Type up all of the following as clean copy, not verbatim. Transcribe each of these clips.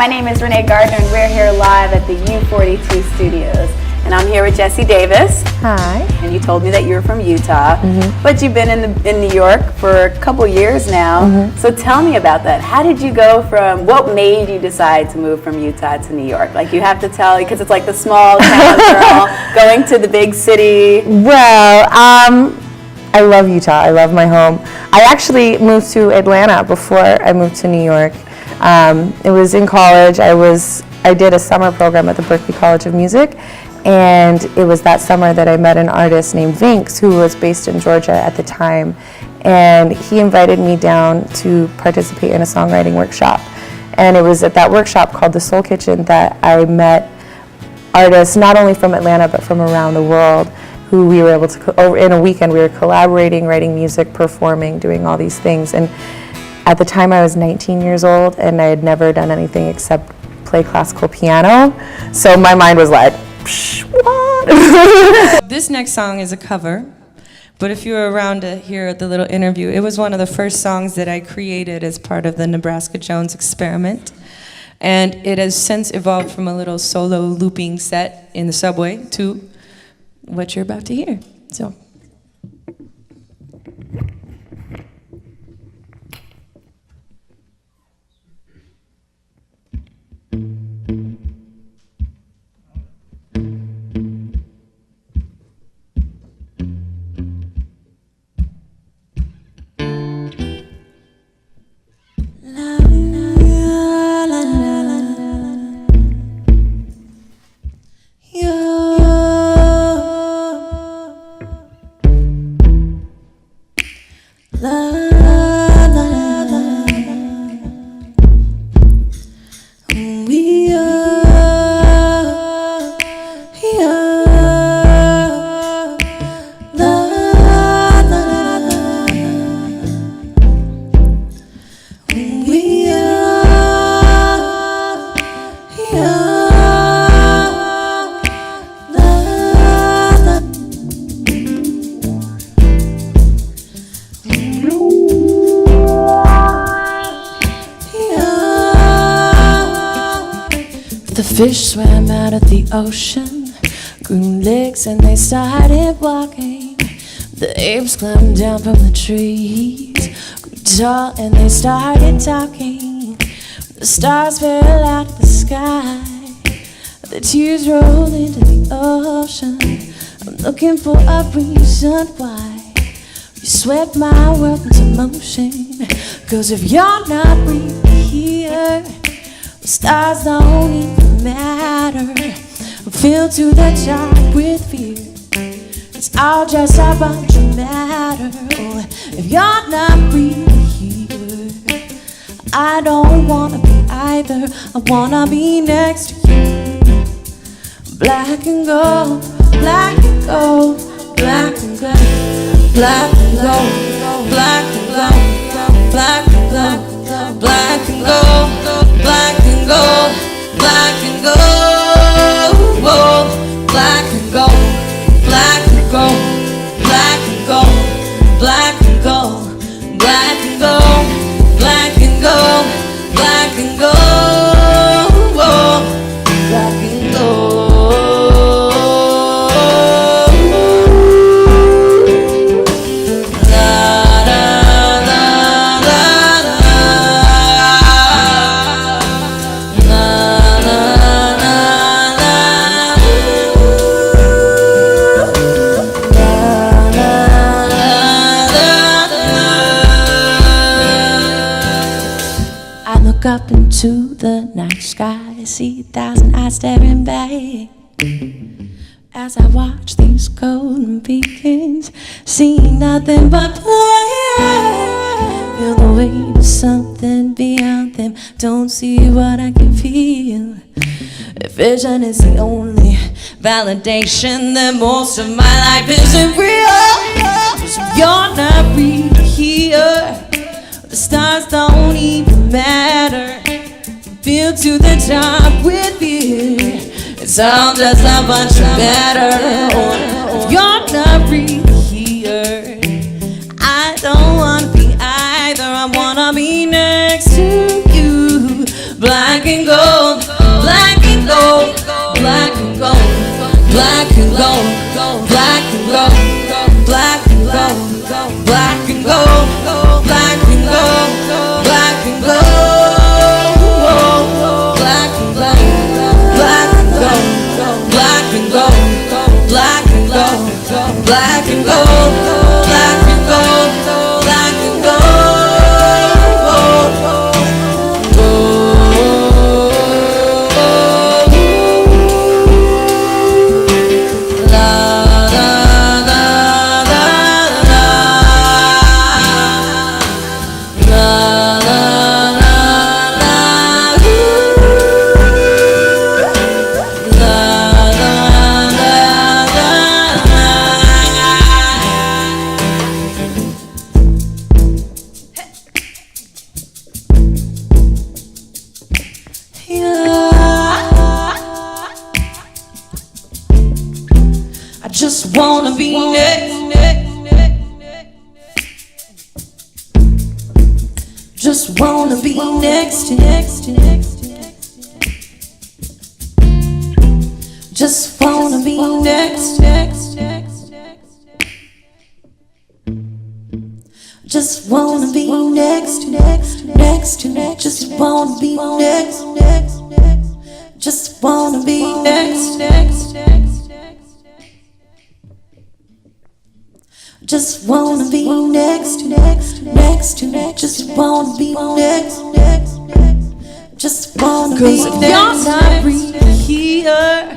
my name is Renee Gardner, and we're here live at the U42 Studios. And I'm here with Jessie Davis. Hi. And you told me that you're from Utah, but you've been in New York for a couple years now. So tell me about that. How did you go from, what made you decide to move from Utah to New York? Like, you have to tell, because it's like the small town girl going to the big city. Well, I love Utah. I love my home. I actually moved to Atlanta before I moved to New York. It was in college. I did a summer program at the Berklee College of Music. And it was that summer that I met an artist named Vinx, who was based in Georgia at the time. And he invited me down to participate in a songwriting workshop. And it was at that workshop called the Soul Kitchen that I met artists not only from Atlanta but from around the world, who we were able to, in a weekend, we were collaborating, writing music, performing, doing all these things. And at the time I was 19 years old and I had never done anything except play classical piano. So my mind was like, what? This next song is a cover, but if you were around to hear the little interview, it was one of the first songs that I created as part of the Nebraska Jones experiment. And it has since evolved from a little solo looping set in the subway to what you're about to hear. So. The fish swam out of the ocean, grew legs and they started walking. The apes climbed down from the trees, grew tall and they started talking. The stars fell out of the sky, the tears rolled into the ocean. I'm looking for a reason why you swept my world into motion. 'Cause if you're not really here, the stars don't even matter. I'm filled to the top with fear. It's all just a bunch of matter. Oh, if you're not really here, I don't wanna be either. I wanna be next to you. Black and gold, black and gold, black and gold, black and gold, black and gold, black and gold, black and gold, black and gold, black and gold, black and gold, black and gold, black and gold, black and gold, black and gold, black and gold, black and gold, black and gold. Up into the night sky, see 1,000 eyes staring back as I watch these golden beacons, seeing nothing but play. Feel the weight of something beyond them, don't see what I can feel. If vision is the only validation, then most of my life isn't real. 'Cause if you're not really here, the stars don't even matter. Filled to the top with fear. It's all just a bunch of matter. If you're not really here, I don't wanna be either. I wanna be next to you. Black and gold. black and gold, black and gold, black and gold. I just wanna be next. Just wanna be next. Just wanna be next. Just wanna be next. Just wanna be next. Just wanna be next. Just wanna be next. Just wanna be next. Just wanna be next. 'Cause if you're not here,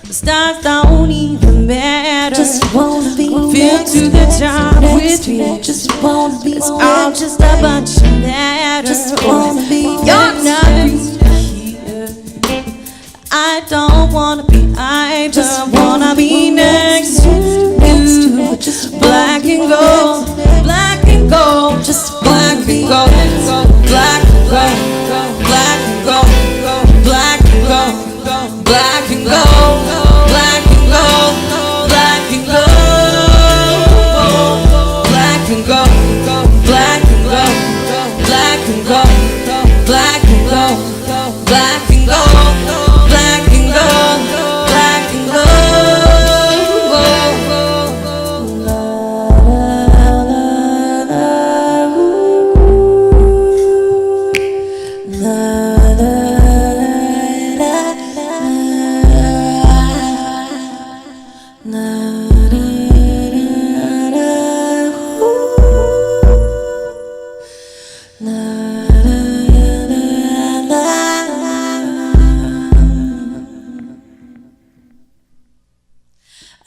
the stars don't even matter. Just wanna be next. To the job with me. Just wanna be next. I'm just a bunch of matter. Just wanna be next. You're not here. I don't wanna be. I just wanna be next to you. Just black and gold, black and gold, just black and gold, black and gold, black and gold, black and gold, black and gold, black and gold, black and gold, black and gold, black and gold, black and gold, black and gold, black and gold, black and gold, black and gold.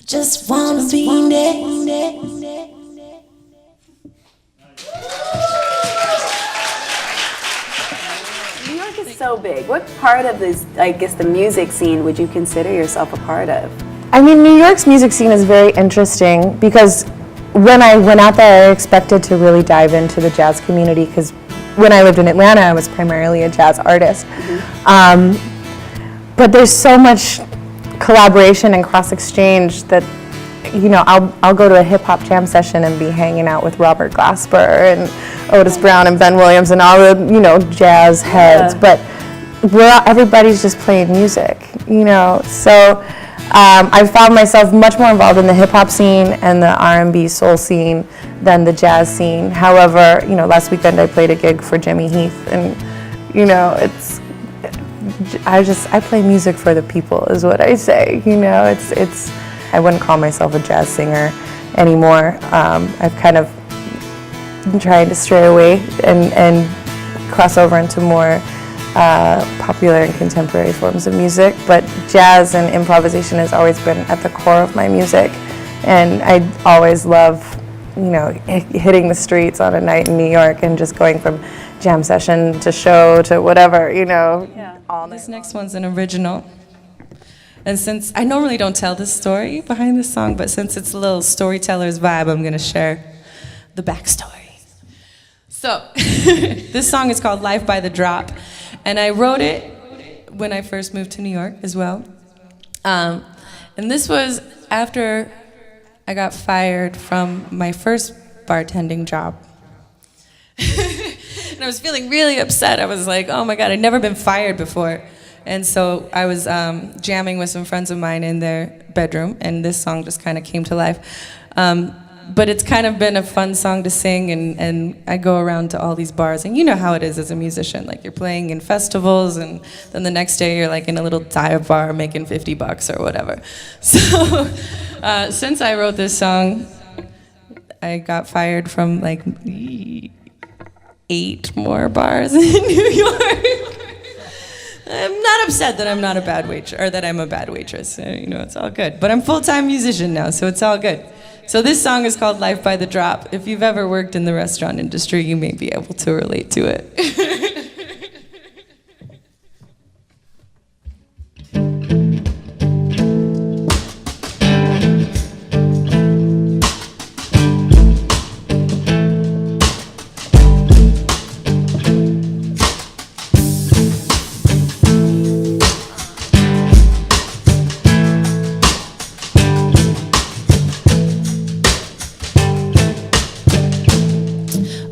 Just wanna be next. New York is so big. What part of this, I guess, the music scene would you consider yourself a part of? I mean, New York's music scene is very interesting because when I went out there, I expected to really dive into the jazz community because when I lived in Atlanta, I was primarily a jazz artist. But there's so much collaboration and cross-exchange that, you know, I'll go to a hip-hop jam session and be hanging out with Robert Glasper and Otis Brown and Ben Williams and all the, you know, jazz heads, but everybody's just playing music, you know. So I found myself much more involved in the hip-hop scene and the R&B soul scene than the jazz scene. However, you know, last weekend I played a gig for Jimmy Heath, and, you know, I play music for the people is what I say, you know. It's I wouldn't call myself a jazz singer anymore. I've kind of been trying to stray away and cross over into more popular and contemporary forms of music, but jazz and improvisation has always been at the core of my music, and I always love, you know, hitting the streets on a night in New York and just going from jam session to show to whatever, you know. All This next one's an original. And since I normally don't tell the story behind this song, but since it's a little storyteller's vibe, I'm gonna share the backstory. So, this song is called Life by the Drop, and I wrote it when I first moved to New York as well. And this was after I got fired from my first bartending job. And I was feeling really upset. I was like, oh my God, I'd never been fired before. And so I was jamming with some friends of mine in their bedroom, and this song just kind of came to life. But it's kind of been a fun song to sing, and I go around to all these bars, and you know how it is as a musician. Like, you're playing in festivals, and then the next day you're like in a little dive bar making $50 or whatever. So since I wrote this song, I got fired from like 8 more bars in New York. I'm not upset that I'm not a bad waitress, or that I'm a bad waitress. You know, it's all good. But I'm a full-time musician now, so it's all good. So this song is called Life by the Drop. If you've ever worked in the restaurant industry, you may be able to relate to it.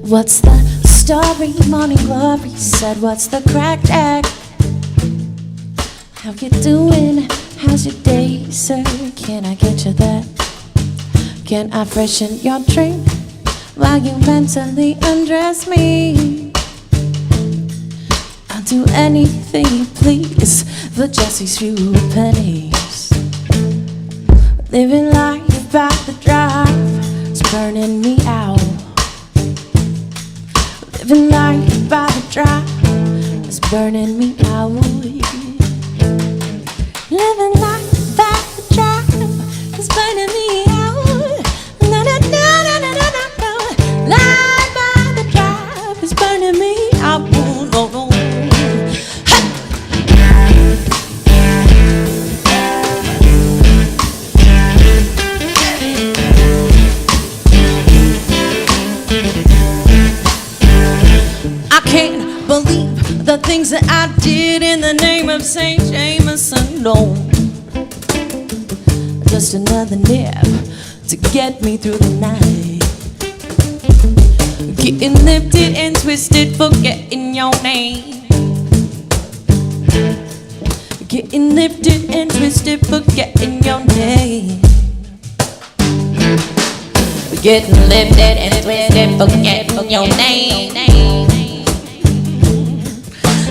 What's the story? Morning glory said, what's the cracked egg? How you doing? How's your day, sir? Can I get you that? Can I freshen your drink while you mentally undress me? I'll do anything you please for Jessie's few pennies. Living life by the drive is burning me out. Living life by the drive is burning me out. Living life by the drive is burning me out. No, no, no, no, no, no, no, no. Life by the drive is burning me out. No, no, no. I can't believe the things that I did in the name of St. Jameson. No, just another nip to get me through the night. Getting lifted and twisted, forgetting your name. Getting lifted and twisted, forgetting your name. Getting lifted and twisted, forgetting your name.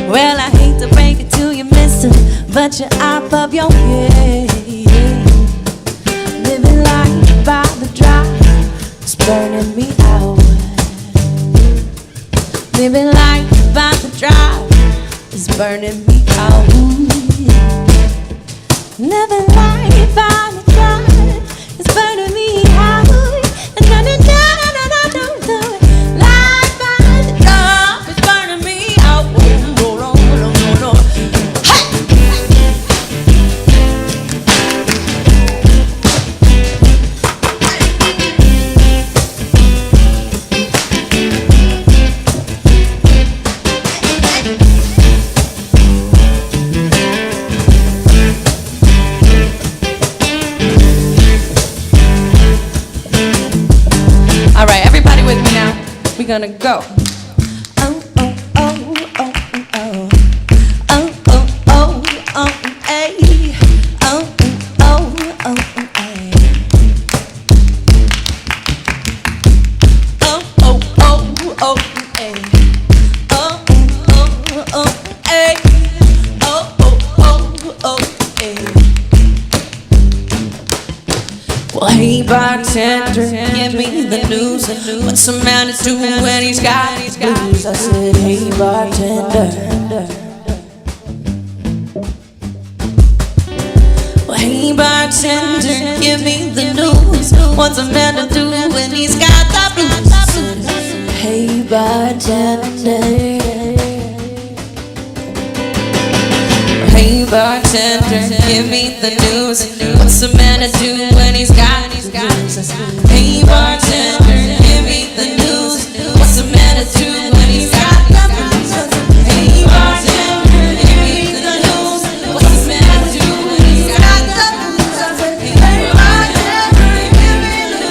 Well, I hate to break it to you, mister, but you're off of your head. Living life by the drive is burning me out. Living life by the drive is burning me out. Living life by the drive is burning me out. No, no, no, no, no, no, no. Life by the drive is burning me out. No, no, no, no, no. All right, everybody with me now. We're gonna go. Oh, oh, oh, oh, oh. Oh, oh, oh, oh, ay. Oh, oh, oh, oh, ay. Oh, oh, oh, oh, ay. Oh, oh, oh, ay. Oh, oh, oh, oh, ay. Well, hey, bartender, give me the news. What's a man to do when he's got his blues? I said, hey, bartender. Well, hey, bartender, give me the news. What's a man to do when he's got the blues? I said, hey, bartender. Hey, bartender, give me the news. What's a man to do when he's got his blues? Hey, bartender, give me the news. What's a man to do when he's got the blues? Hey, bartender, give me the news. What's a man to do when he's got the blues? Hey, bartender, give me the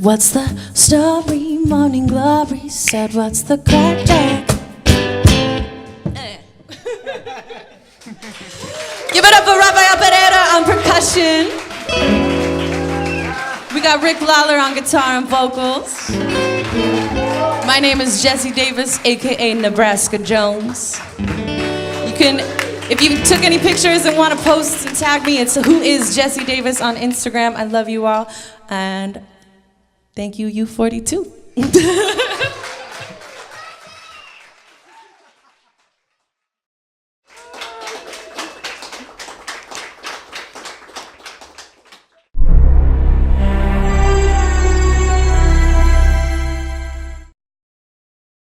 What's the story? Morning glory said, what's the crack? Give it up for Rafael Pereira on percussion. We got Rick Lawler on guitar and vocals. My name is Jessie Davis, aka Nebraska Jones. You can, if you took any pictures and want to post and tag me, it's Who is Jessie Davis on Instagram. I love you all, and thank you, U42.